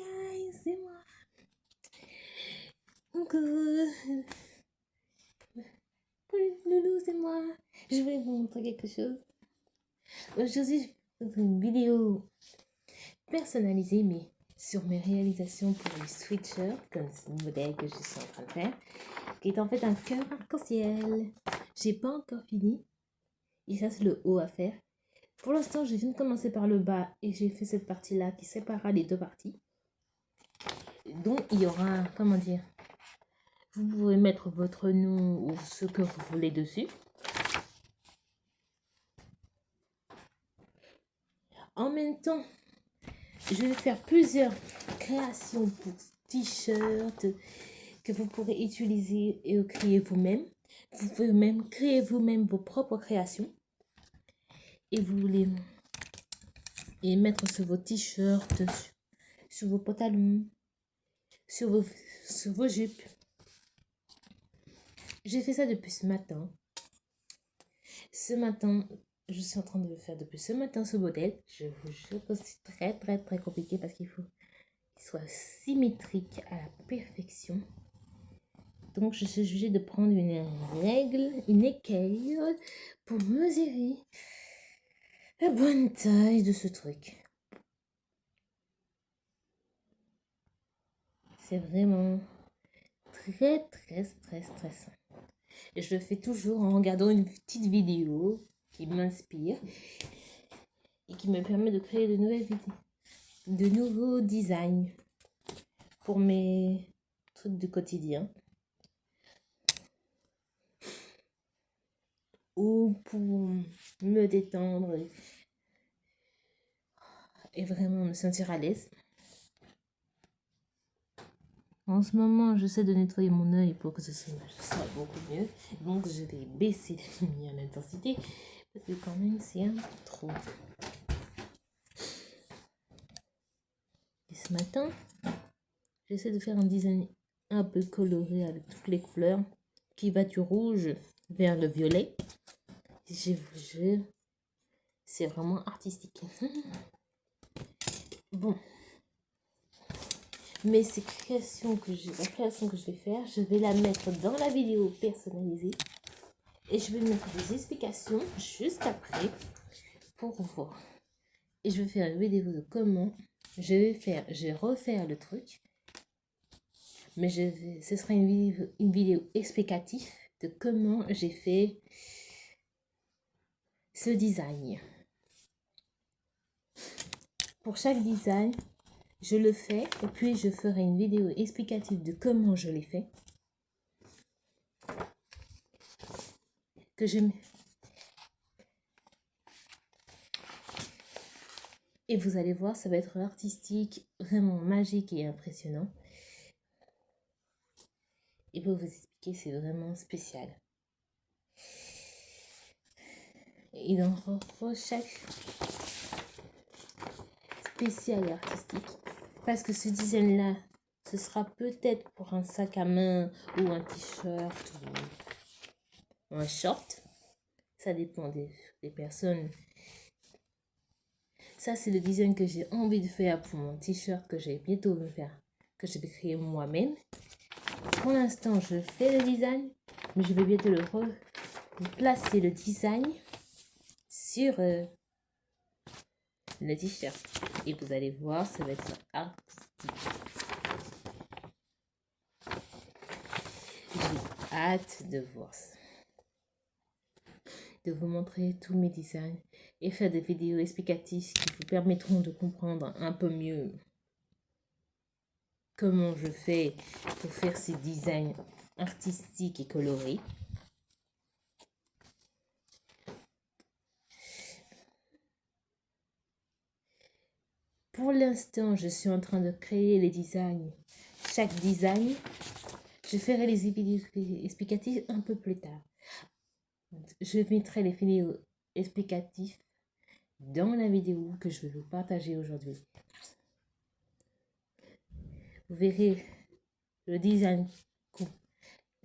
guys, c'est moi. Coucou. Loulou, c'est moi. Je vais vous montrer quelque chose. Aujourd'hui, je vais vous faire une vidéo personnalisée, mais sur mes réalisations pour les sweatshirts, comme ce modèle que je suis en train de faire, qui est en fait un cœur arc-en-ciel. J'ai pas encore fini. Et ça, c'est le haut à faire. Pour l'instant, je viens de commencer par le bas et j'ai fait cette partie-là qui séparera les deux parties. Donc, il y aura, comment dire, vous pouvez mettre votre nom ou ce que vous voulez dessus. En même temps, je vais faire plusieurs créations pour t-shirts que vous pourrez utiliser et créer vous-même. Vous pouvez même créer vous-même vos propres créations. Et vous voulez mettre sur vos t-shirts, sur vos pantalons, sur vos jupes. J'ai fait ça depuis ce matin. Ce matin, je suis en train de le faire depuis ce matin, ce modèle. Je vous jure que c'est très compliqué parce qu'il faut qu'il soit symétrique à la perfection. Donc, je suis obligée de prendre une règle, une équerre pour mesurer la bonne taille de ce truc. C'est vraiment très stressant. Et je le fais toujours en regardant une petite vidéo qui m'inspire et qui me permet de créer de nouvelles vidéos, de nouveaux designs pour mes trucs du quotidien ou pour me détendre et vraiment me sentir à l'aise. En ce moment, j'essaie de nettoyer mon œil pour que ce soit beaucoup mieux. Donc, je vais baisser la lumière, l'intensité, parce que quand même, c'est un peu trop. Et ce matin, j'essaie de faire un design un peu coloré avec toutes les couleurs, qui va du rouge vers le violet. Je vous jure, c'est vraiment artistique. Bon. Mais la création que je vais faire, je vais la mettre dans la vidéo personnalisée. Et je vais mettre des explications juste après pour voir. Et je vais faire une vidéo de comment je vais refaire le truc. Mais ce sera une vidéo explicative de comment j'ai fait ce design. Pour chaque design, je le fais et puis je ferai une vidéo explicative de comment je l'ai fait. Et vous allez voir, ça va être artistique, vraiment magique et impressionnant. Et pour vous expliquer, c'est vraiment spécial. Et dans chaque spécial et artistique, parce que ce design-là, ce sera peut-être pour un sac à main ou un t-shirt ou un short. Ça dépend des personnes. Ça, c'est le design que j'ai envie de faire pour mon t-shirt que j'ai bientôt me faire, que je vais créer moi-même. Pour l'instant, je fais le design, mais je vais bientôt placer le design sur le t-shirt. Et vous allez voir, ça va être artistique. J'ai hâte de voir ça. De vous montrer tous mes designs et faire des vidéos explicatives qui vous permettront de comprendre un peu mieux comment je fais pour faire ces designs artistiques et colorés. Pour l'instant, je suis en train de créer les designs. Chaque design, je ferai les vidéos explicatives un peu plus tard. Je mettrai les vidéos explicatives dans la vidéo que je vais vous partager aujourd'hui. Vous verrez le design,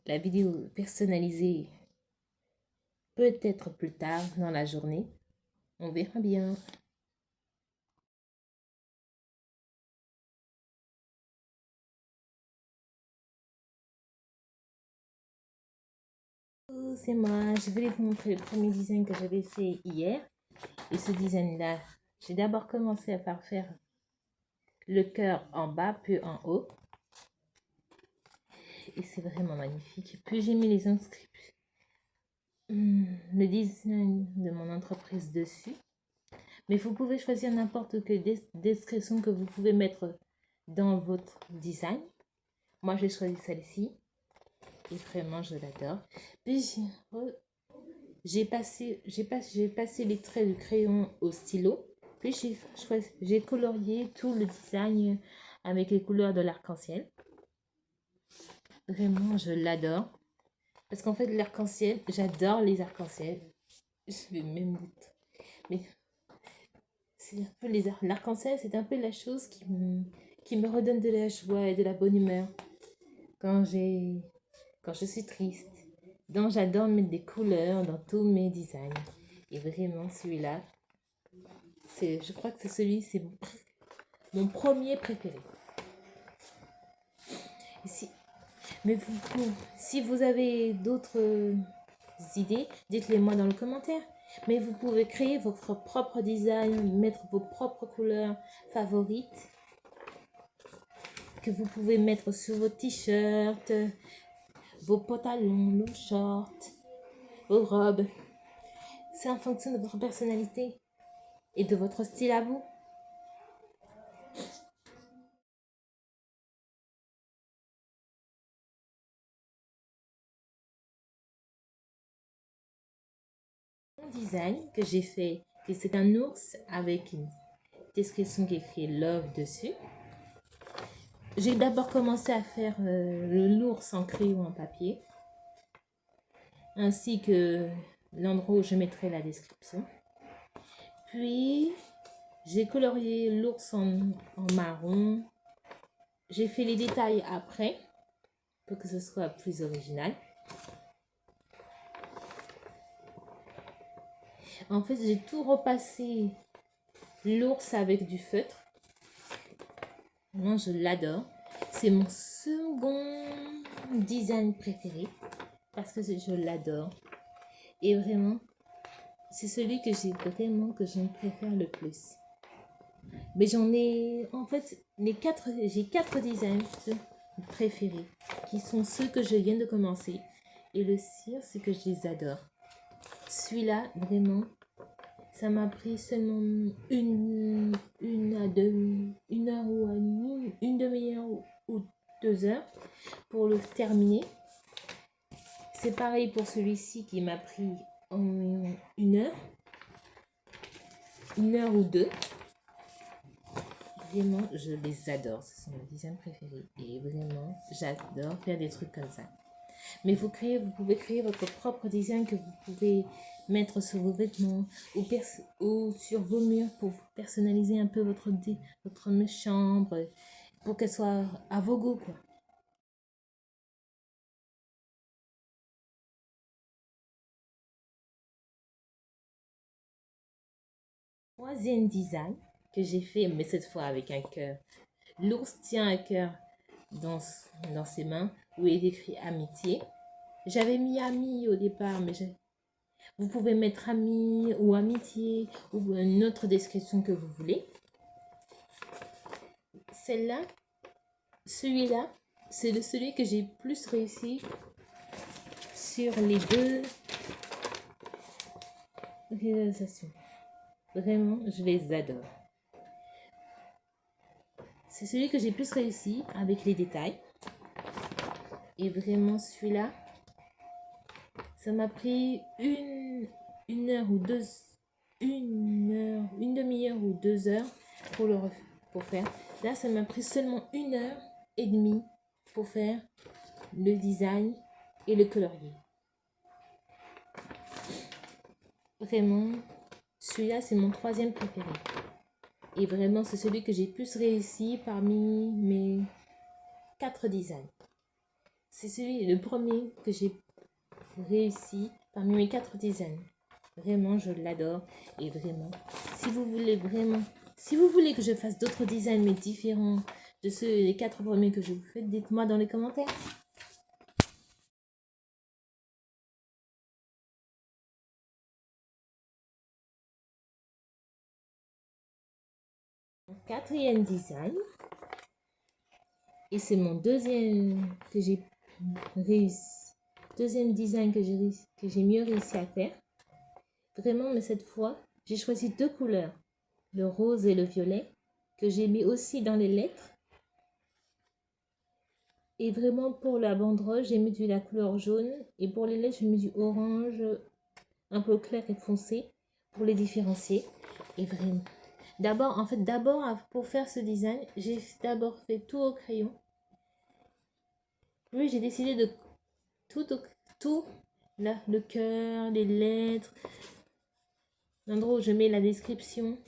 la vidéo personnalisée peut-être plus tard dans la journée. On verra bien. c'est moi. Je voulais vous montrer le premier design que j'avais fait hier. Et ce design-là, j'ai d'abord commencé par faire le cœur en bas, puis en haut. Et c'est vraiment magnifique. Puis j'ai mis les inscriptions, le design de mon entreprise dessus. Mais vous pouvez choisir n'importe quelle description que vous pouvez mettre dans votre design. Moi, j'ai choisi celle-ci. Et vraiment, je l'adore. Puis, j'ai passé les traits de crayon au stylo. Puis, j'ai colorié tout le design avec les couleurs de l'arc-en-ciel. Vraiment, je l'adore. Parce qu'en fait, l'arc-en-ciel, j'adore les arcs-en-ciel. Je vais même dire. Mais c'est un peu l'arc-en-ciel, c'est un peu la chose qui me redonne de la joie et de la bonne humeur quand je suis triste. Donc j'adore mettre des couleurs dans tous mes designs. Et vraiment celui-là, je crois que c'est mon premier préféré. Si vous avez d'autres idées, dites-les moi dans le commentaire. Mais vous pouvez créer votre propre design, mettre vos propres couleurs favorites que vous pouvez mettre sur vos t-shirts, vos pantalons, vos shorts, vos robes. C'est en fonction de votre personnalité et de votre style à vous. Mon design que j'ai fait, c'est un ours avec une description qui écrit Love dessus. J'ai d'abord commencé à faire l'ours en crayon en papier, ainsi que l'endroit où je mettrai la description. Puis, j'ai colorié l'ours en marron. J'ai fait les détails après, pour que ce soit plus original. En fait, j'ai tout repassé l'ours avec du feutre. Moi, je l'adore. C'est mon second design préféré parce que je l'adore. Et vraiment, c'est celui que je préfère le plus. Mais j'en ai, en fait, j'ai 4 designs préférés qui sont ceux que je viens de commencer. Et le cire, c'est que je les adore. Celui-là, vraiment, ça m'a pris seulement une demi-heure ou 2 heures pour le terminer. C'est pareil pour celui-ci qui m'a pris une heure ou 2. Vraiment, je les adore. Ce sont mes designs préférés. Et vraiment, j'adore faire des trucs comme ça. Mais vous pouvez créer votre propre design que vous pouvez mettre sur vos vêtements ou sur vos murs pour personnaliser un peu votre chambre pour qu'elle soit à vos goûts, quoi. Troisième design que j'ai fait, mais cette fois avec un cœur. L'ours tient un cœur dans ses mains où est écrit amitié. J'avais mis ami au départ, mais vous pouvez mettre ami ou amitié ou une autre description que vous voulez. Celui-là, c'est celui que j'ai plus réussi sur les 2 réalisations. Vraiment, je les adore. C'est celui que j'ai plus réussi avec les détails. Et vraiment, celui-là, ça m'a pris une demi-heure ou 2 heures pour faire. Là, ça m'a pris seulement 1h30 pour faire le design et le colorier. Vraiment, celui-là, c'est mon troisième préféré. Et vraiment, c'est celui que j'ai plus réussi parmi mes 4 designs. C'est le premier que j'ai réussi parmi mes 4 designs. Vraiment, je l'adore. Et vraiment, si vous voulez que je fasse d'autres designs mais différents de les 4 premiers que je vous fais, dites-moi dans les commentaires. Quatrième design. Et c'est mon deuxième que j'ai réussi. Deuxième design que j'ai mieux réussi à faire. Vraiment, mais cette fois, j'ai choisi 2 couleurs. Le rose et le violet. Que j'ai mis aussi dans les lettres. Et vraiment, pour la banderole, j'ai mis de la couleur jaune. Et pour les lettres, j'ai mis du orange un peu clair et foncé pour les différencier. Et vraiment. D'abord, pour faire ce design, j'ai d'abord fait tout au crayon. Puis j'ai décidé de tout là, le cœur, les lettres, l'endroit où je mets la description.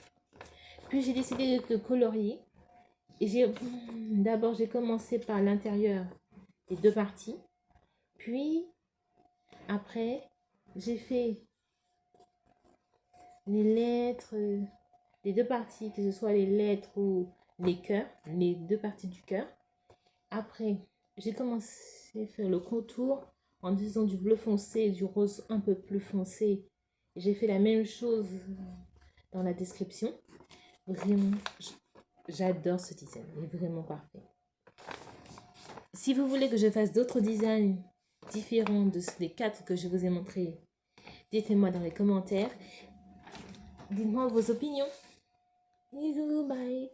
Puis j'ai décidé de colorier. Et d'abord j'ai commencé par l'intérieur des 2 parties. Puis après j'ai fait les lettres des 2 parties, que ce soit les lettres ou les cœurs, les 2 parties du cœur. Après j'ai commencé à faire le contour en utilisant du bleu foncé et du rose un peu plus foncé. J'ai fait la même chose dans la description. Vraiment, j'adore ce design. Il est vraiment parfait. Si vous voulez que je fasse d'autres designs différents des 4 que je vous ai montrés, dites-moi dans les commentaires. Dites-moi vos opinions. Bisous, bye.